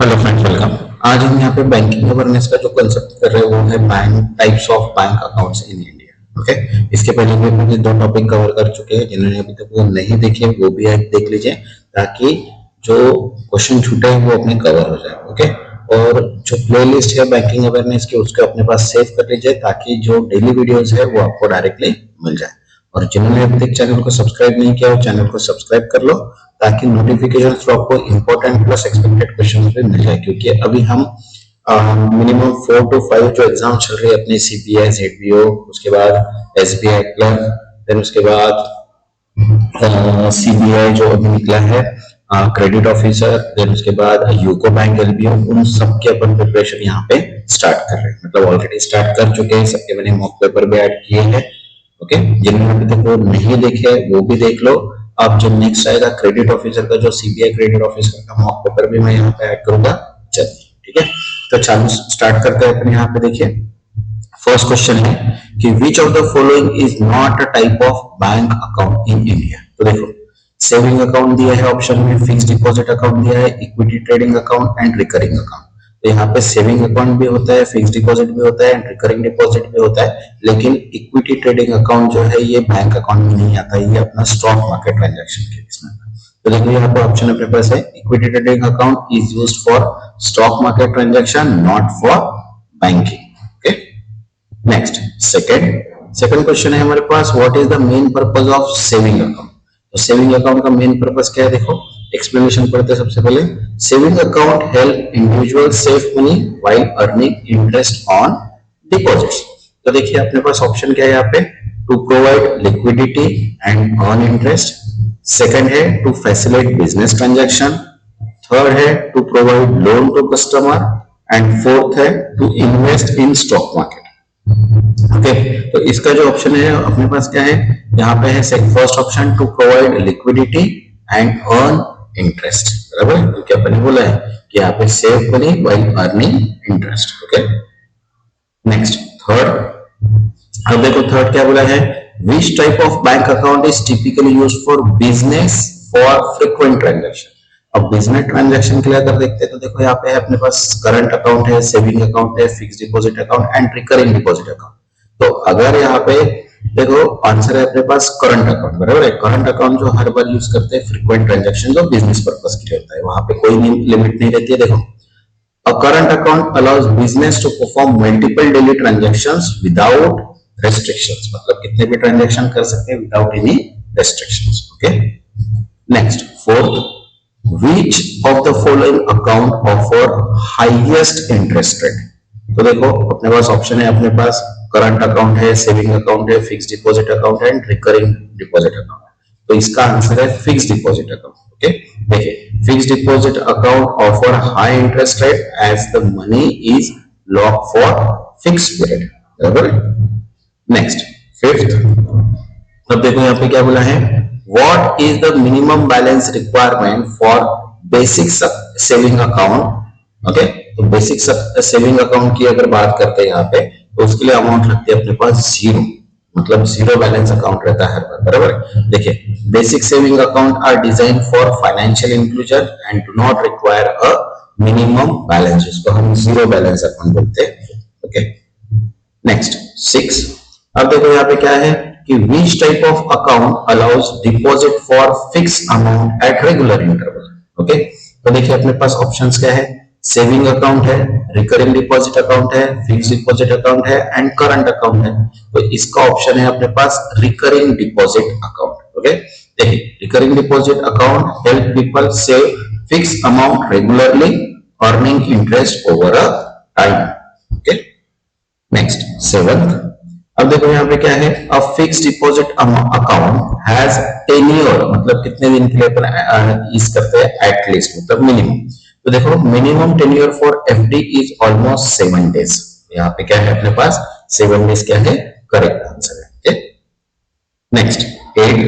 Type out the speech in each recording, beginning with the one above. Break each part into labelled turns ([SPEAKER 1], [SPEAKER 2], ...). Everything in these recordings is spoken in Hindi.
[SPEAKER 1] Hello friends, welcome. आज हम यहाँ पे बैंकिंग अवेयरनेस का जो कंसेप्ट कर रहे हैं वो है bank types of bank accounts in India. Okay, इसके पहले भी हमने दो टॉपिक कवर कर चुके हैं। जिन्होंने अभी तक वो नहीं देखे वो भी आज देख लीजिए, ताकि जो क्वेश्चन छूटे हैं वो अपने कवर हो जाए। ओके, और जो प्लेलिस्ट है बैंकिंग अवेयरनेस की उसको अपने पास सेव कर लीजिए, ताकि जो डेली वीडियोस है वो आपको डायरेक्टली मिल जाए। और जिन्होंने अभी तक चैनल को सब्सक्राइब नहीं किया वो चैनल को सब्सक्राइब कर लो, ताकि नोटिफिकेशन थ्रू आपको इंपॉर्टेंट प्लस एक्सपेक्टेड क्वेश्चन भी मिल जाए। क्योंकि अभी हम मिनिमम 4 to 5 जो एग्जाम चल रही है अपने सीपीआई जेडपीओ, उसके बाद एसबीआई क्लर्क, देन उसके बाद सीबीआई जो अभी निकला है क्रेडिट ऑफिसर, देन उसके बाद यूको बैंक एलबीओ, उन सबके अपन प्रिपरेशन यहाँ पे स्टार्ट कर रहे हैं। मतलब ऑलरेडी स्टार्ट कर चुके हैं, सबके मैंने मॉक पेपर भी ऐड किए हैं। ओके, जिन्होंने अभी तक वो नहीं देखे वो भी देख लो। अब जो नेक्स्ट आएगा क्रेडिट ऑफिसर का, जो सीबीआई क्रेडिट ऑफिसर का मॉक पेपर भी मैं यहाँ पे ऐड करूंगा। चलिए ठीक है, तो चालू स्टार्ट करते हैं अपने। यहाँ पे देखिए फर्स्ट क्वेश्चन है कि विच of the following is not a type of bank account in India. तो देखो, सेविंग अकाउंट दिया है ऑप्शन में, फिक्स डिपॉजिट अकाउंट दिया है, equity trading account and recurring account. तो यहाँ पे सेविंग अकाउंट भी होता है, फिक्स डिपॉजिट भी होता है एंड रिकरिंग डिपॉजिट भी होता है। लेकिन इक्विटी ट्रेडिंग अकाउंट जो है ये बैंक अकाउंट में नहीं आता, ये अपना स्टॉक मार्केट ट्रांजैक्शन के इसमें। तो देखो यहाँ पे ऑप्शन अपने पास है, equity trading account is used for stock market transaction, not for banking. Okay, next second question है हमारे पास, what is the main purpose of saving account. तो सेविंग अकाउंट का मेन पर्पस क्या है, देखो एक्सप्लेनेशन पढ़ते हैं सबसे पहले। Saving account help individual save money while earning interest on deposits. तो देखिए अपने पास ऑप्शन क्या है यहाँ पे, to provide liquidity and earn interest. Second है to facilitate business transaction. Third है to provide loan to customer and fourth है to invest in stock market. Okay, तो इसका जो ऑप्शन है अपने पास क्या है, यहाँ पे है first option, to provide liquidity and earn interest. बराबर, क्योंकि अपन ने बोला है कि यहाँ पे save money while earning interest. Okay, next third. अब देखो थर्ड क्या बोला है, which type of bank account is typically used for business for frequent transaction. अब बिजनेस ट्रांजैक्शन के लिए अगर देखते हैं तो देखो यहाँ पे है अपने पास करंट अकाउंट है, सेविंग अकाउंट है, fix deposit account and recurring deposit account. तो अगर यहाँ पे देखो आंसर है अपने पास करंट अकाउंट। बराबर है, करंट अकाउंट जो हर बार यूज करते हैं फ्रीक्वेंट ट्रांजैक्शन जो बिजनेस पर्पस के लिए होता है, वहां पे कोई लिमिट नहीं रहती है। देखो, a current account allows business to perform multiple daily transactions without restrictions। मतलब कितने भी ट्रांजैक्शन कर सकते हैं without any restrictions। Okay, next fourth, which of the following account offer highest interest rate। तो देखो अपने पास ऑप्शन है, अपने पास करंट अकाउंट है, सेविंग अकाउंट है, फिक्स डिपॉजिट अकाउंट है एंड रिकरिंग डिपॉजिट अकाउंट। तो इसका आंसर है फिक्स डिपॉजिट अकाउंट। ओके, देखिए fix deposit account offer high interest rate as the money is lock for fix period. बराबर, नेक्स्ट फिफ्थ। अब देखो यहाँ पे क्या बोला है, what is the minimum balance requirement for basic saving account. Okay, तो बेसिक सेविंग अकाउंट की अगर बात करते हैं यहाँ पे, तो उसके लिए अमाउंट लगती है अपने पास जीरो। मतलब जीरो बैलेंस अकाउंट रहता है हर बार। बराबर, देखिए basic saving account are design for financial inclusion and do not require a minimum balance, जिसको हम जीरो बैलेंस अकाउंट बोलते हैं। Okay, next six. अब देखो यहाँ पे क्या है कि which type of account allows deposit for fix amount at regular interval. Okay, तो देखिए अपने पास ऑप्शंस क्या है, सेविंग अकाउंट है, रिकरिंग डिपॉजिट अकाउंट है, फिक्स डिपॉजिट अकाउंट है एंड करंट अकाउंट है। तो इसका ऑप्शन है अपने पास रिकरिंग डिपॉजिट अकाउंट। ओके, देखिए recurring deposit account help people save fix amount regularly earning interest over a time. Okay, next seventh. अब देखो यहाँ पे क्या है, a fix deposit account has tenure, मतलब कितने दिन के लिए अपन यूज करते हैं, एटलीस्ट मतलब मिनिमम। तो देखो minimum tenure for FD is almost 7 days। यहाँ पे क्या है अपने पास 7 days क्या है, करेक्ट आंसर है। Okay, next 8,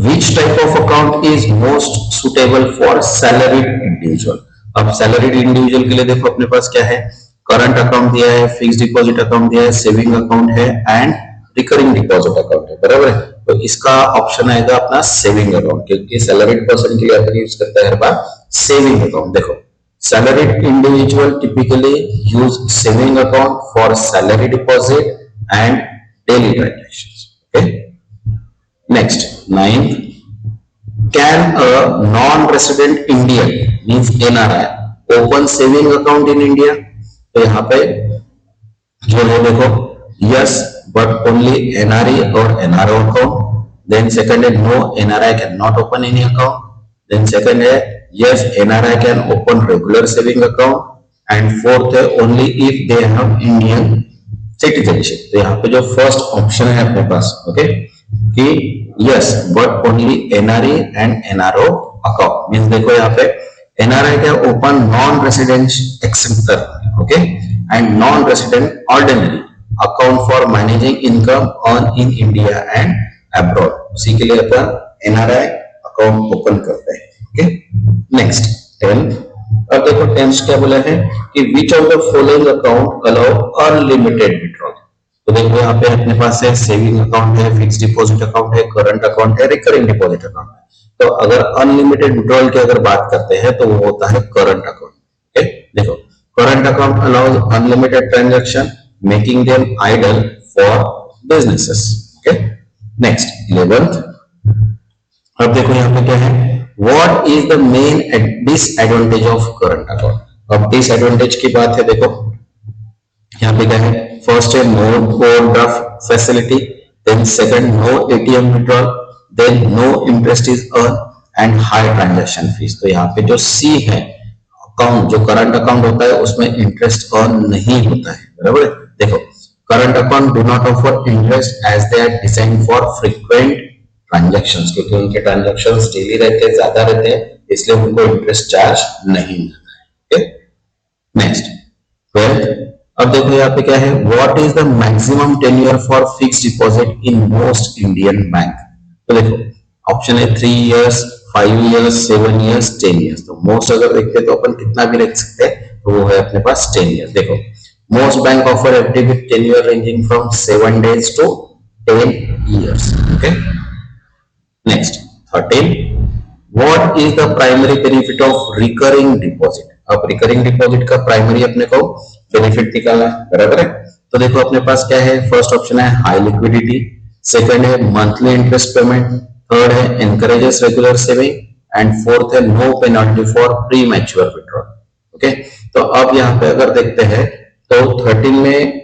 [SPEAKER 1] which type of account is most suitable for salaried individual. अब सैलरीड इंडिविजुअल के लिए देखो अपने पास क्या है, करंट अकाउंट दिया है, फिक्स डिपॉजिट अकाउंट दिया है, सेविंग अकाउंट है एंड रिकरिंग डिपॉजिट अकाउंट है। बराबर है, तो इसका ऑप्शन आएगा अपना सेविंग अकाउंट, क्योंकि सैलरीड पर्सन के लिए अपन यूज करता है हर बार सेविंग अकाउंट। देखो Salaried individual typically use saving account for salary deposit and daily transactions. Okay. Next, ninth, can a non-resident Indian means NRI open saving account in India? तो यहाँ पे जो है देखो, yes but only NRE or NRO account. Then second है no, NRI cannot open any account. Then second है yes, NRI can open regular saving account. And fourth है only if they have Indian citizenship. तो यहाँ पे जो फर्स्ट ऑप्शन है अपने पास, ओके, कि yes but only NRE and NRO account means देखो यहाँ पे एनआरआई का open non resident acceptor, okay, and non resident ordinary account for managing income earn in India and abroad. उसी के लिए अपन एनआरआई अकाउंट ओपन करते हैं. ओके. Next 10th. अब देखो 10th क्या बोला है कि विच of the following account allow unlimited withdrawal. तो देखो यहाँ पे अपने पास है सेविंग अकाउंट है, फिक्स्ड डिपॉजिट अकाउंट है, करंट अकाउंट है, रिकरिंग डिपॉजिट अकाउंट है. तो अगर अनलिमिटेड विड्रॉल की अगर बात करते हैं तो वो होता है करंट अकाउंट. ओके. देखो current account allows unlimited transaction making them ideal for businesses. Okay. Next 11th. अब देखो यहाँ पे क्या है, what is the main disadvantage of current account. अब डिसएडवांटेज की बात है, देखो यहाँ पे क्या है, फर्स्ट है no overdraft facility, then second no ATM withdrawal, then no interest is earn and high transaction fees. तो यहाँ पे जो सी है अकाउंट, जो करंट अकाउंट होता है उसमें इंटरेस्ट अर्न नहीं होता है, बराबर है. देखो current account do not offer interest as they are design for frequent transactions, क्योंकि उनके ट्रांजैक्शंस डेली रहते हैं, ज्यादा रहते हैं, इसलिए उनको इंटरेस्ट चार्ज नहीं मिलता है. ओके. Next 12th. अब देखो यहाँ पे क्या है, what is the maximum tenure for fixed deposit in most Indian bank. तो देखो ऑप्शन है 3 इयर्स, 5 इयर्स, 7 इयर्स, 10 इयर्स. तो मोस्ट अगर देखते हैं तो अपन कितना भी रख सकते हैं, तो वो है अपने पास 10 इयर्स. देखो most bank offer FD with tenure ranging from 7 days to 10 years. Okay. Next 13. What is the primary benefit of recurring deposit. अब रिकरिंग डिपॉजिट का प्राइमरी अपने को बेनिफिट निकालना है, बराबर है. तो देखो अपने पास क्या है, फर्स्ट ऑप्शन है हाई लिक्विडिटी, सेकंड है मंथली इंटरेस्ट पेमेंट, थर्ड है encourages regular saving and fourth है no penalty for pre mature withdrawal. Okay. तो अब यहाँ पे अगर देखते हैं तो 13 में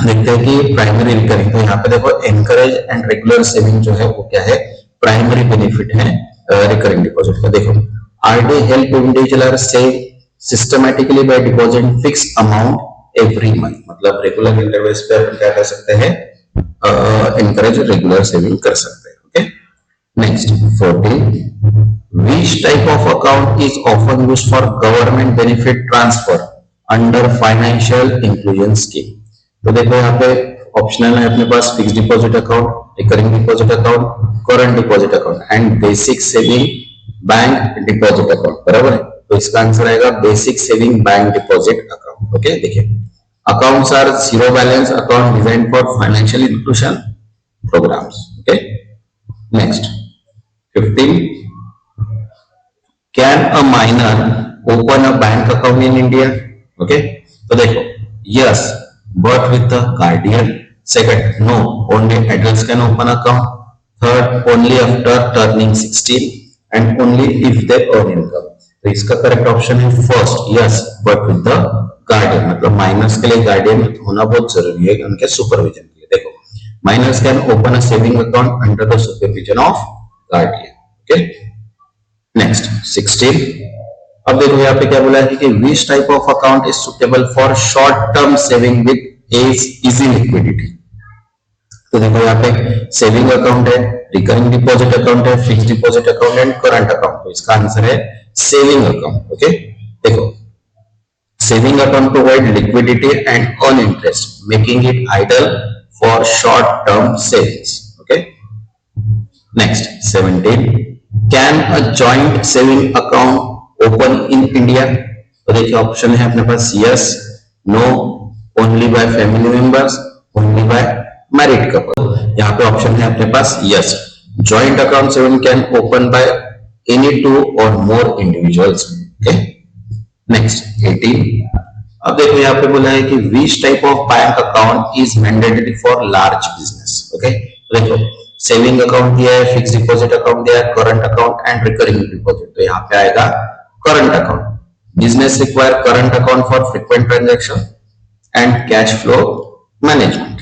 [SPEAKER 1] देखते हैं कि प्राइमरी रिकरिंग, तो यहाँ पे देखो एनकरेज एंड रेगुलर सेविंग जो है वो क्या है, प्राइमरी बेनिफिट है रिकरिंग डिपॉजिट का. देखो RD help individual save systematically by depositing fix amount every month. मतलब रेगुलर इंटरवल्स पे अपन क्या कर सकते हैं, एनकरेज रेगुलर सेविंग कर सकते हैं. Okay. Next 14. Which type of account is often used for government benefit transfer under financial inclusion scheme. तो देखो यहाँ पे ऑप्शनल है अपने पास fixed deposit account, recurring deposit account, current deposit account and basic saving bank deposit account, बराबर है. तो इसका आंसर आएगा basic saving bank deposit account. Okay. देखिए accounts are zero balance account design for financial inclusion programmes. Okay. Next 15. Can a minor open a bank account in India. Okay. तो देखो yes but with the guardian. Second, no, only adults can open account. Third, only after turning 16 and only if they earn income. तो इसका करेक्ट ऑप्शन है first, yes but with the guardian. मतलब माइनर्स के लिए गार्डियन होना बहुत जरूरी है उनके सुपरविजन के लिए. देखो minors can open a saving account under the supervision of guardian. Okay. Next 16. अब देखो यहाँ पे क्या बोला है कि which type of account is suitable for short term saving with easy liquidity. तो देखो यहाँ पे सेविंग अकाउंट है, रिकरिंग डिपॉजिट अकाउंट है, fixed deposit account and current account. तो इसका आंसर है सेविंग अकाउंट. ओके. देखो saving account provide liquidity and earn interest making it idle for short term savings. Okay. Next 17. Can a joint saving account open in India. तो देखिए ऑप्शन है अपने पास yes, no, only by family members, only by married couple. यहाँ पे ऑप्शन है अपने पास yes. Joint account saving can open by any 2 or more individuals. Okay. Next 18। अब देखो यहाँ पे बोला है कि which type of bank account is mandatory for large business. Okay, देखो सेविंग अकाउंट दिया है, फिक्स डिपॉजिट अकाउंट दिया है, current account and recurring deposit. तो यहाँ पे आएगा current account. Business require current account for frequent transaction and cash flow management.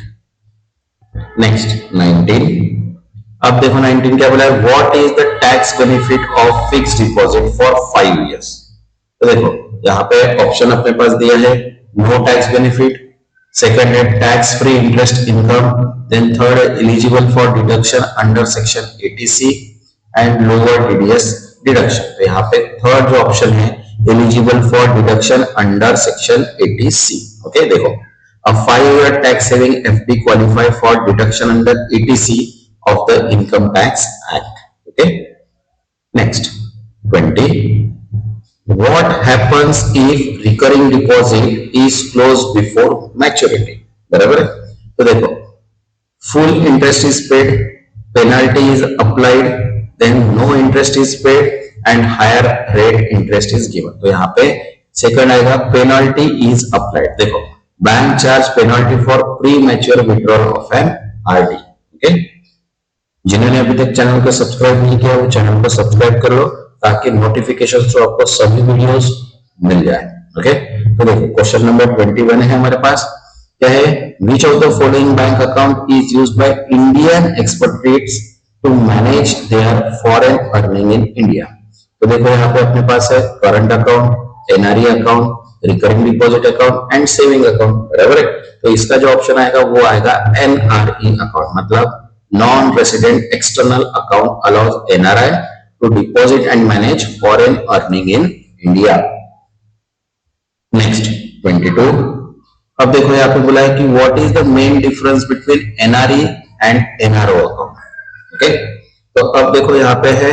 [SPEAKER 1] Next 19। अब देखो 19 क्या बोला है, what is the tax benefit of fix deposit for 5 years। तो देखो यहाँ पे ऑप्शन अपने पास दिया है, नो टैक्स बेनिफिट, सेकंड है tax free interest income, then third है eligible for deduction under section 80C and lower TDS deduction. तो यहाँ पे थर्ड जो ऑप्शन है eligible for deduction under section 80C। Okay, देखो a 5-year tax saving FD qualify for deduction under 80C of the Income Tax Act. Okay. Next 20. What happens if recurring deposit is closed before maturity? बराबर है। तो देखो full interest is paid, penalty is applied, then no interest is paid and higher rate interest is given। तो यहाँ पे सेकंड आएगा penalty is applied। देखो bank charge penalty for pre mature withdrawal of an RD। Okay, जिन्होंने अभी तक चैनल को सब्सक्राइब नहीं किया वो चैनल को सब्सक्राइब कर लो ताकि नोटिफिकेशन से आपको सभी वीडियोस मिल जाए। ओके, तो देखो क्वेश्चन नंबर 21 है हमारे पास, क्या है, which of the following bank account is used by Indian expatriates to manage their foreign earning in India. तो देखो यहाँ पे अपने पास है current account, NRE account, recurring deposit account and saving account. बराबर है। तो इसका जो ऑप्शन आएगा वो आएगा NRE अकाउंट, मतलब non resident external account allows NRI to deposit and manage foreign earning in India. Next 22। अब देखो यहाँ पे बोला है कि what is the main difference between NRE and NRO account. Okay, तो अब देखो यहाँ पे है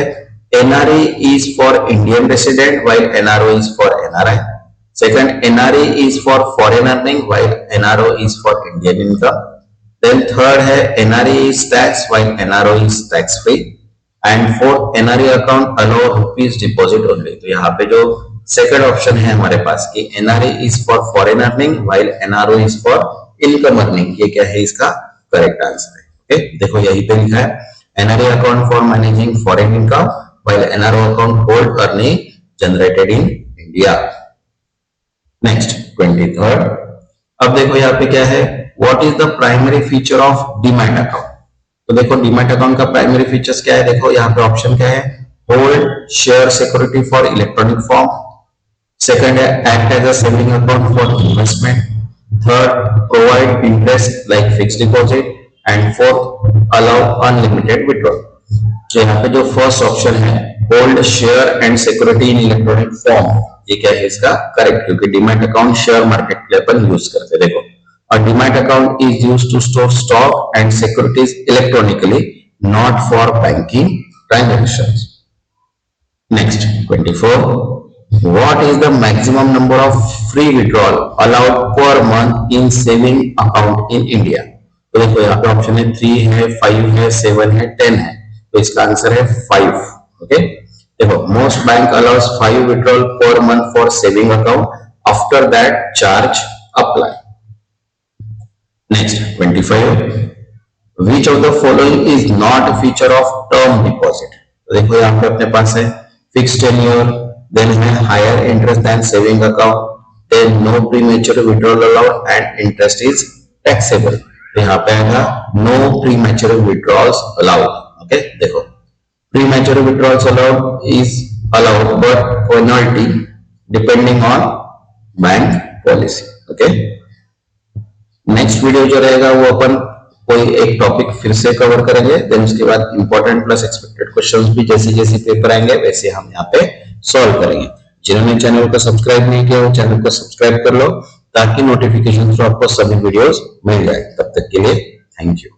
[SPEAKER 1] NRE is for Indian resident while NRO is for NRI. Second, NRE is for foreign earning while NRO is for Indian income. Then third है NRE is tax while NRO is tax free. And fourth, NRE account allow rupees deposit only। तो यहाँ पे जो सेकंड ऑप्शन है हमारे पास कि NRE is for foreign earning while NRO is for income earning, ये क्या है इसका करेक्ट आंसर है। ओके, देखो यही पे लिखा है NRE account for managing foreign income while NRO account hold earning generated in India। Next 23rd। अब देखो यहाँ पे क्या है, what is the primary feature of demat account. तो देखो डीमैट अकाउंट का प्राइमरी फीचर्स क्या है, देखो यहाँ पे ऑप्शन क्या है, hold share security for electronic form, second है act as a saving account for investment, third provide interest like fixed deposit and fourth allow unlimited withdrawal. तो यहाँ पे जो फर्स्ट ऑप्शन है hold share and security in electronic form, ये क्या है इसका करेक्ट, क्योंकि डीमैट अकाउंट शेयर मार्केट के लिए अपन यूज करते हैं। देखो a demat account is used to store stock and securities electronically, not for banking transactions। Next 24। what is the maximum number of free withdrawal allowed per month in saving account in India। तो देखो यहाँ पे ऑप्शन है 3 है, 5 है, 7 है, 10 है। तो इसका आंसर है 5। ओके, देखो most bank allows 5 withdrawal per month for saving account, after that charge apply. Next 25। Which of the following is not a feature of term deposit. तो देखो यहाँ पे अपने पास है फिक्स्ड टेन्योर, देन है higher interest than saving account, then no premature withdrawal allowed and interest is taxable. तो यहाँ पे आएगा no premature withdrawals allowed. Okay, देखो premature withdrawals allowed is allowed but penalty depending on bank policy. Okay, next video जो रहेगा वो अपन कोई एक टॉपिक फिर से कवर करेंगे, देन उसके बाद इंपॉर्टेंट प्लस एक्सपेक्टेड क्वेश्चंस भी जैसे जैसे पेपर आएंगे वैसे हम यहाँ पे सॉल्व करेंगे। जिन्होंने चैनल को सब्सक्राइब नहीं किया वो चैनल को सब्सक्राइब कर लो ताकि नोटिफिकेशन आपको सभी वीडियोस मिल जाए। तब तक के लिए थैंक यू।